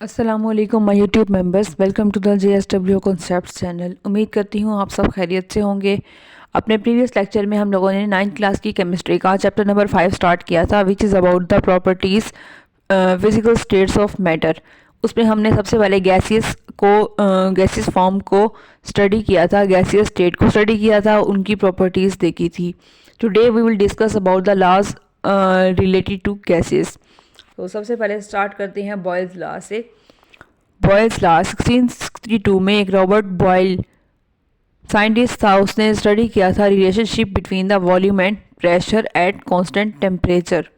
अस्सलामुअलैकुम my YouTube members, welcome to the JSW concepts channel. उम्मीद करती हूँ आप सब खैरियत से होंगे। अपने प्रीवियस लेक्चर में हम लोगों ने 9th क्लास की केमिस्ट्री का चैप्टर नंबर 5 स्टार्ट किया था, which is about the properties physical states of matter. उसमें हमने सबसे पहले गैसियस फॉर्म को स्टडी किया था, गैसियस स्टेट को स्टडी किया था, उनकी प्रॉपर्टीज़ देखी थी। Today we will discuss about the laws related to gases. तो सबसे पहले स्टार्ट करते हैं बॉयल्स लॉ से। बॉयल्स लॉ 1662 में एक रॉबर्ट बॉयल साइंटिस्ट था, उसने स्टडी किया था relationship between the volume and pressure at constant temperature.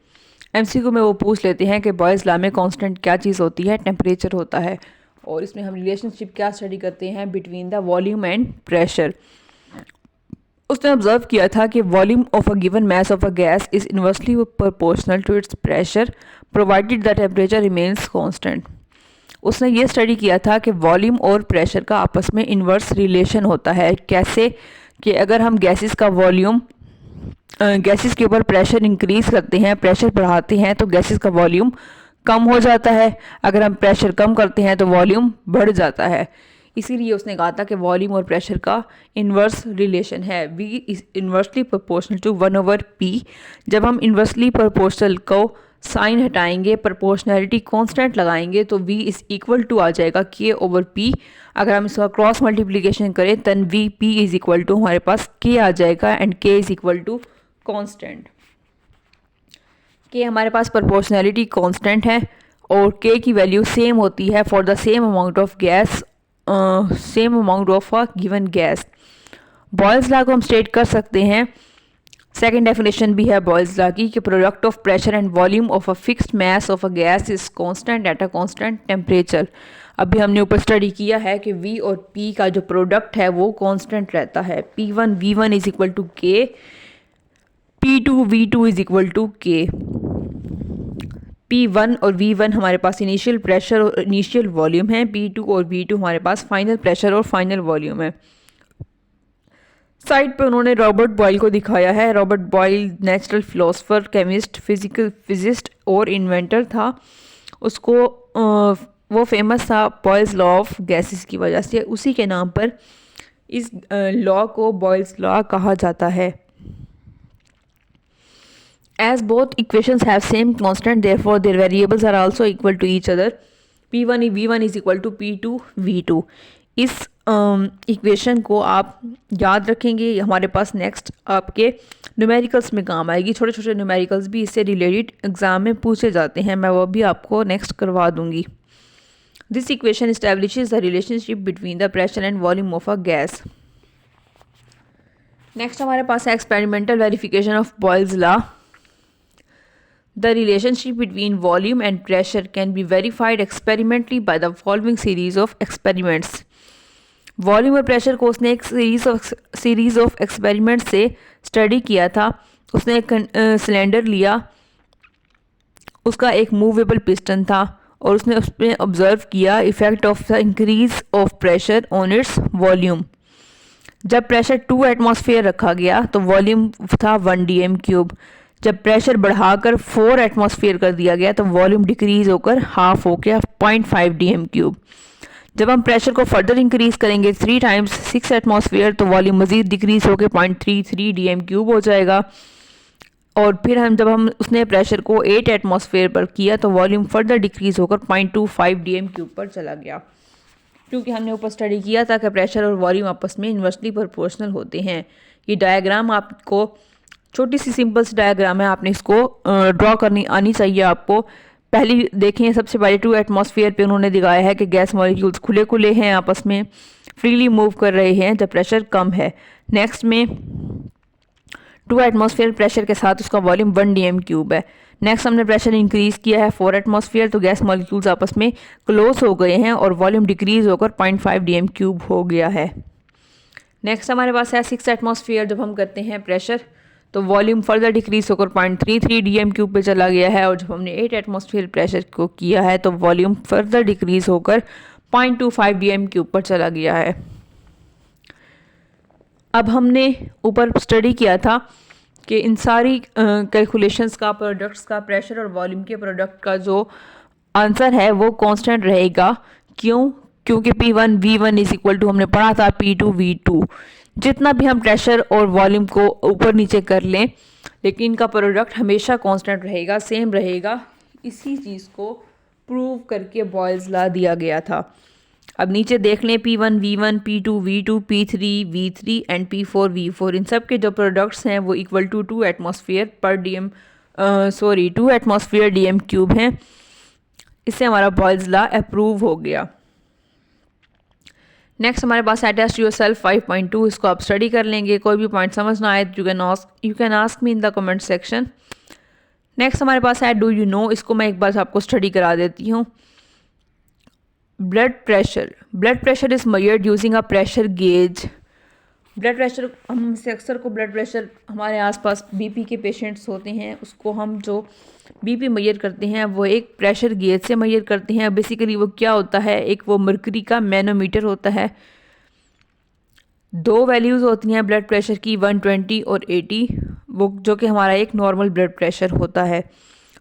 MCQ में वो पूछ लेते हैं कि बॉयल्स लॉ में कांस्टेंट क्या चीज़ होती है, टेम्परेचर होता है, और इसमें हम रिलेशनशिप क्या स्टडी करते हैं between the volume and pressure. उसने ऑब्जर्व किया था कि volume of a given mass of a gas is inversely proportional to its pressure provided the temperature remains constant. उसने ये स्टडी किया था कि वॉल्यूम और प्रेशर का आपस में इन्वर्स रिलेशन होता है। कैसे कि अगर हम गैसेस का वॉल्यूम गैसेस के ऊपर प्रेशर इंक्रीज करते हैं, प्रेशर बढ़ाते हैं, तो गैसेस का वॉल्यूम कम हो जाता है। अगर हम प्रेशर कम करते हैं तो वॉल्यूम बढ़ जाता है। इसीलिए उसने कहा था कि वॉल्यूम और प्रेशर का इन्वर्स रिलेशन है। V is inversely proportional to 1/P। जब हम इन्वर्सली प्रोपोर्शनल को साइन हटाएंगे, प्रोपोर्शनैलिटी कांस्टेंट लगाएंगे, तो V इज इक्वल टू आ जाएगा K/P। अगर हम इसका क्रॉस मल्टीप्लिकेशन करें तन VP इज इक्वल टू हमारे पास K आ जाएगा and K is equal to constant. K हमारे पास प्रोपोर्शनैलिटी कांस्टेंट है और K की वैल्यू सेम होती है for the same amount of gas, same amount of a given gas. Boyle's law को हम स्टेट कर सकते हैं, सेकेंड डेफिनेशन भी है बॉयल्स लॉ की, कि product of pressure and volume of a fixed mass of a gas is constant at a constant temperature. अभी हमने ऊपर स्टडी किया है कि V और P का जो प्रोडक्ट है वो कांस्टेंट रहता है। P1 V1 is equal to K, P2 V2 is equal to K। P1 और V1 हमारे पास इनिशियल प्रेशर और इनिशियल वॉल्यूम है, P2 और V2 हमारे पास फाइनल प्रेशर और फाइनल वॉल्यूम है। साइड पे उन्होंने रॉबर्ट बॉयल को दिखाया है। Robert Boyle natural philosopher, chemist, physical physicist और इन्वेंटर था। उसको वो फेमस था बॉयल्स लॉ ऑफ गैसेस की वजह से। उसी के नाम पर इस लॉ को बॉयल्स लॉ कहा जाता है। As both equations have same constant, therefore their variables are also equal to each other. P1 V1 is equal to P2 V2। इस इक्वेशन को आप याद रखेंगे, हमारे पास नेक्स्ट आपके न्यूमेरिकल्स में काम आएगी। छोटे छोटे न्यूमेरिकल्स भी इससे रिलेटेड एग्जाम में पूछे जाते हैं, मैं वो भी आपको नेक्स्ट करवा दूंगी। This equation establishes the relationship between the pressure and volume of a gas. Next हमारे पास है experimental verification of Boyle's law. The relationship between volume and pressure can be verified experimentally by the following series of experiments। Volume और pressure को उसने एक series of experiment से study किया था। उसने एक सिलेंडर लिया, उसका एक मूवेबल पिस्टन था और उसने उसमें ऑब्जर्व किया effect of the increase of pressure on its volume. जब प्रेशर 2 एटमॉस्फेयर रखा गया तो वॉल्यूम था 1 dm³। जब प्रेशर बढ़ाकर 4 एटमॉस्फेयर कर दिया गया तो वॉल्यूम डिक्रीज होकर हाफ हो गया 0.5 dm³। जब हम प्रेशर को फर्दर इंक्रीज करेंगे 3 टाइम्स 6 एटमॉस्फेयर तो वॉल्यूम मजीद डिक्रीज होकर 0.33 dm³ हो जाएगा। और फिर जब उसने प्रेशर को 8 एटमॉस्फेयर पर किया तो वॉल्यूम फर्दर डिक्रीज होकर 0.25 dm³ पर चला गया। क्योंकि हमने ऊपर स्टडी किया था कि प्रेशर और वॉल्यूम आपस में इन्वर्सली प्रोपोर्शनल होते हैं। ये डायग्राम आपको छोटी सी सिंपल सी डायग्राम है, आपने इसको ड्रॉ करनी आनी चाहिए आपको। पहली देखें, सबसे पहले 2 एटमॉस्फेयर पे उन्होंने दिखाया है कि गैस मॉलिक्यूल्स खुले खुले हैं, आपस में फ्रीली मूव कर रहे हैं जब प्रेशर कम है। नेक्स्ट में 2 एटमॉस्फेयर प्रेशर के साथ उसका वॉल्यूम 1 dm³ है। नेक्स्ट हमने प्रेशर इंक्रीज किया है 4 एटमॉस्फेयर तो गैस मॉलिक्यूल्स आपस में क्लोज हो गए हैं और वॉल्यूम डिक्रीज होकर 0.5 dm³ हो गया है। नेक्स्ट हमारे पास है 6 एटमॉस्फेयर। जब हम करते हैं प्रेशर तो वॉल्यूम फर्दर डिक्रीज होकर 0.33 dm³ पे चला गया है। और जब हमने 8 एटमॉस्फेयर प्रेशर को किया है तो वॉल्यूम फर्दर डिक्रीज होकर 0.25 dm³ पर चला गया है। अब हमने ऊपर स्टडी किया था कि इन सारी कैलकुलेशंस का, प्रोडक्ट्स का, प्रेशर और वॉल्यूम के प्रोडक्ट का जो आंसर है वो कांस्टेंट रहेगा। क्यों? क्योंकि P1 V1 is equal to हमने पढ़ा था P2 V2। जितना भी हम प्रेशर और वॉल्यूम को ऊपर नीचे कर लें, लेकिन इनका प्रोडक्ट हमेशा कांस्टेंट रहेगा, सेम रहेगा। इसी चीज़ को प्रूव करके बॉयल्स लॉ दिया गया था। अब नीचे देख लें, P1 V1, P2 V2, P3 V3 and P4 V4। इन सब के जो प्रोडक्ट्स हैं वो इक्वल टू 2 एटमॉस्फेयर पर डीएम 2 एटमॉस्फेयर डीएम क्यूब हैं। इससे हमारा बॉयल्स लॉ अप्रूव हो गया। नेक्स्ट हमारे पास है टेस्ट योरसेल्फ 5.2। इसको आप स्टडी कर लेंगे। कोई भी पॉइंट समझ ना आए तो you can ask me in the comment section. Next हमारे पास है डू यू नो। इसको मैं एक बार आपको स्टडी करा देती हूँ। Blood pressure is measured using a pressure gauge. Blood pressure हम से अक्सर को ब्लड प्रेशर हमारे आसपास बीपी के पेशेंट्स होते हैं, उसको हम जो बीपी मेजर करते हैं वो एक प्रेशर गेज से मेजर करते हैं। बेसिकली वो क्या होता है, एक वो मर्करी का मैनोमीटर होता है। दो वैल्यूज़ होती हैं ब्लड प्रेशर की, 120 और 80, वो जो कि हमारा एक नॉर्मल ब्लड प्रेशर होता है।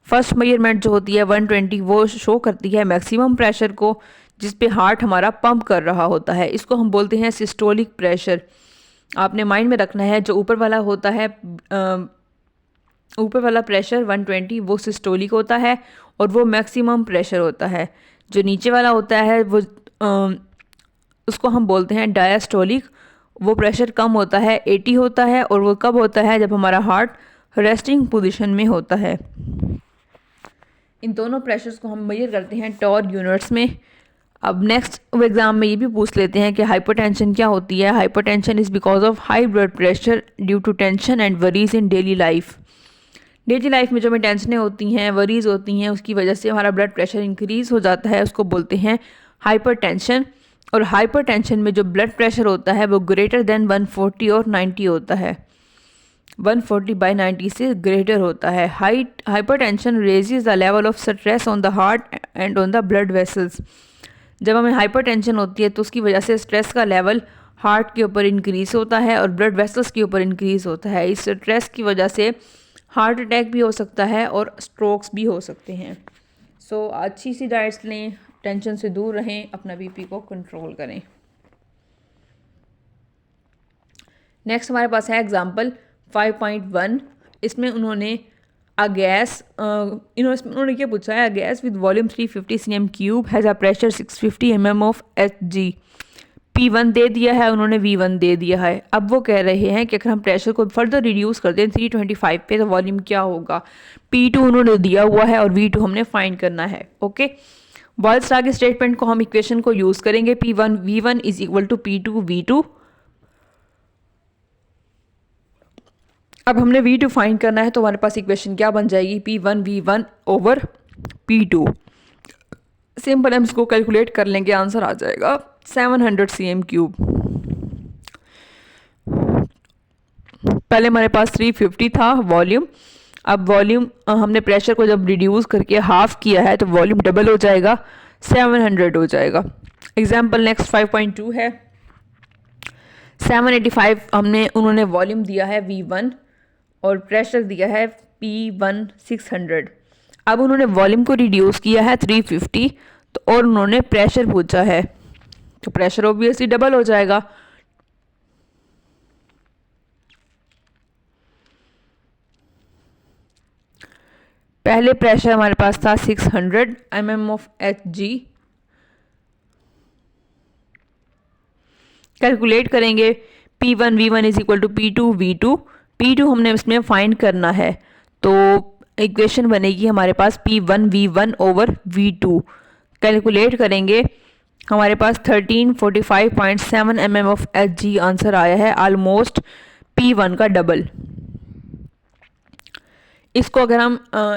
फर्स्ट मेजरमेंट जो होती है 120 वो शो करती है मैक्सिमम प्रेशर को, जिस पे हार्ट हमारा पंप कर रहा होता है। इसको हम बोलते हैं सिस्टोलिक प्रेशर। आपने माइंड में रखना है जो ऊपर वाला होता है, ऊपर वाला प्रेशर 120 वो सिस्टोलिक होता है और वो मैक्सिमम प्रेशर होता है। जो नीचे वाला होता है वो उसको हम बोलते हैं डायस्टोलिक। वो प्रेशर कम होता है, 80 होता है, और वो कब होता है जब हमारा हार्ट रेस्टिंग पोजीशन में होता है। इन दोनों प्रेशर्स को हम मेजर करते हैं टॉर यूनिट्स में। अब नेक्स्ट एग्जाम में ये भी पूछ लेते हैं कि हाइपरटेंशन क्या होती है। Hypertension is because of high blood pressure due to tension and worries in daily life. Daily life में जो हमें टेंशनें होती हैं, वरीज होती हैं, उसकी वजह से हमारा ब्लड प्रेशर इंक्रीज़ हो जाता है, उसको बोलते हैं हाइपरटेंशन। और हाइपरटेंशन में जो ब्लड प्रेशर होता है वो ग्रेटर देन 140 और 90 होता है। 140/90 से ग्रेटर होता है। Hypertension raises the level of stress on the heart and on the blood vessels. जब हमें हाइपरटेंशन होती है तो उसकी वजह से स्ट्रेस का लेवल हार्ट के ऊपर इंक्रीज़ होता है और ब्लड वेसल्स के ऊपर इंक्रीज़ होता है। इस स्ट्रेस की वजह से हार्ट अटैक भी हो सकता है और स्ट्रोक्स भी हो सकते हैं। सो अच्छी सी डाइट्स लें, टेंशन से दूर रहें, अपना बीपी को कंट्रोल करें। नेक्स्ट हमारे पास है एग्जांपल 5.1। इसमें उन्होंने उन्होंने क्या पूछा है, a gas with volume 350 cm cube has a pressure 650 mm of Hg। P1 दे दिया है उन्होंने, V1 दे दिया है। अब वो कह रहे हैं कि अगर हम प्रेशर को फर्दर रिड्यूस कर दें 325 पे तो वॉल्यूम क्या होगा। P2 उन्होंने दिया हुआ है और V2 हमने फाइंड करना है। ओके, बॉयल्स लॉ के स्टेटमेंट को हम इक्वेशन को यूज़ करेंगे। P1 V1 is equal to P2 V2। अब हमने V2 फाइंड करना है तो हमारे पास इक्वेशन क्या बन जाएगी, P1 V1 over P2। Simple हम इसको कैलकुलेट कर लेंगे, आंसर आ जाएगा 700 cm क्यूब। पहले हमारे पास 350 था वॉल्यूम। अब वॉल्यूम हमने प्रेशर को जब रिड्यूस करके हाफ किया है तो वॉल्यूम डबल हो जाएगा, 700 हो जाएगा। एग्जाम्पल नेक्स्ट 5.2 है। 785 उन्होंने वॉल्यूम दिया है V1 और प्रेशर दिया है P1 600। अब उन्होंने वॉल्यूम को रिड्यूस किया है 350 तो और उन्होंने प्रेशर पूछा है तो प्रेशर ऑब्वियसली डबल हो जाएगा। पहले प्रेशर हमारे पास था 600 mm ऑफ Hg। कैलकुलेट करेंगे P1 V1 is equal to P2 V2। P2 हमने इसमें फाइंड करना है तो इक्वेशन बनेगी हमारे पास P1 V1 over V2। Calculate करेंगे हमारे पास 1345.7 mm ऑफ Hg आंसर आया है, ऑलमोस्ट P1 का डबल। इसको अगर हम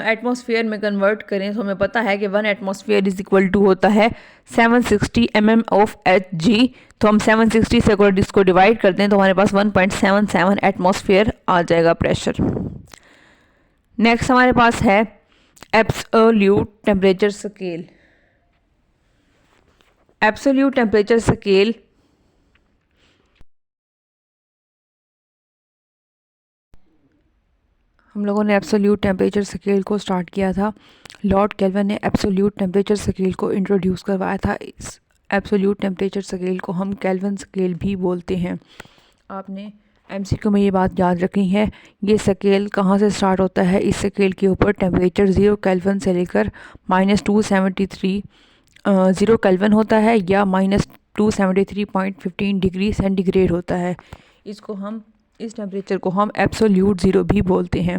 एटमॉस्फेयर में कन्वर्ट करें तो हमें पता है कि 1 एटमॉस्फेयर इज इक्वल टू होता है 760 mm ऑफ Hg। तो हम 760 से अगर इसको डिवाइड करते हैं तो हमारे पास 1.77 एटमॉस्फेयर आ जाएगा प्रेशर। नेक्स्ट हमारे पास है absolute temperature scale. Absolute temperature scale हम लोगों ने एब्सोल्यूट टेम्परेचर स्केल को स्टार्ट किया था। लॉर्ड केल्विन ने एब्सोल्यूट टेम्परेचर स्केल को इंट्रोड्यूस करवाया था। इस एब्सोल्यूट टेम्परेचर स्केल को हम केल्विन स्केल भी बोलते हैं। आपने एमसीक्यू में ये बात याद रखनी है, ये स्केल कहाँ से स्टार्ट होता है। इस स्केल के ऊपर टेम्परेचर 0 केल्विन से लेकर -273 0 केल्विन होता है या -273.15 डिग्री सेंटीग्रेड होता है। इस टेम्परेचर को हम एब्सोल्यूट ज़ीरो भी बोलते हैं।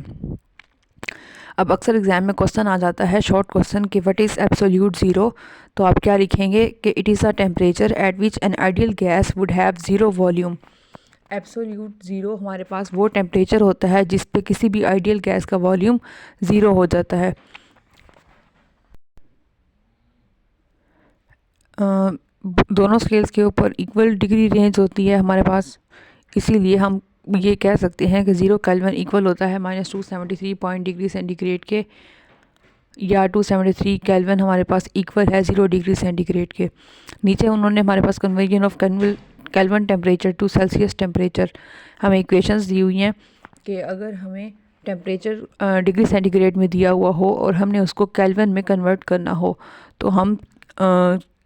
अब अक्सर एग्जाम में क्वेश्चन आ जाता है, शॉर्ट क्वेश्चन, कि व्हाट इज़ एब्सोल्यूट ज़ीरो। तो आप क्या लिखेंगे कि it is a temperature at which an ideal gas would have zero volume. Absolute zero हमारे पास वो टेम्परेचर होता है जिस पे किसी भी आइडियल गैस का वॉल्यूम ज़ीरो हो जाता है। दोनों स्केल्स के ऊपर इक्वल डिग्री रेंज होती है हमारे पास, इसीलिए हम ये कह सकते हैं कि 0 केल्विन इक्वल होता है -273 डिग्री सेंटीग्रेड के, या 273 केल्विन हमारे पास इक्वल है 0 डिग्री सेंटीग्रेड के। नीचे उन्होंने हमारे पास conversion of kelvin temperature to celsius temperature हमें इक्वेशंस दी हुई हैं कि अगर हमें टेम्परेचर डिग्री सेंटीग्रेड में दिया हुआ हो और हमने उसको केल्विन में कन्वर्ट करना हो तो हम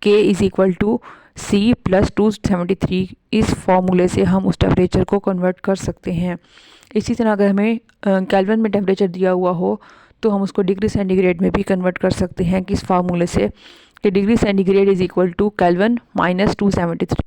K is equal to C plus 273 इस फॉर्मूले से हम उस टेम्परेचर को कन्वर्ट कर सकते हैं। इसी तरह अगर हमें केल्विन में टेम्परेचर दिया हुआ हो तो हम उसको डिग्री सेंटीग्रेड में भी कन्वर्ट कर सकते हैं किस फार्मूले से, कि degree centigrade is equal to kelvin -273।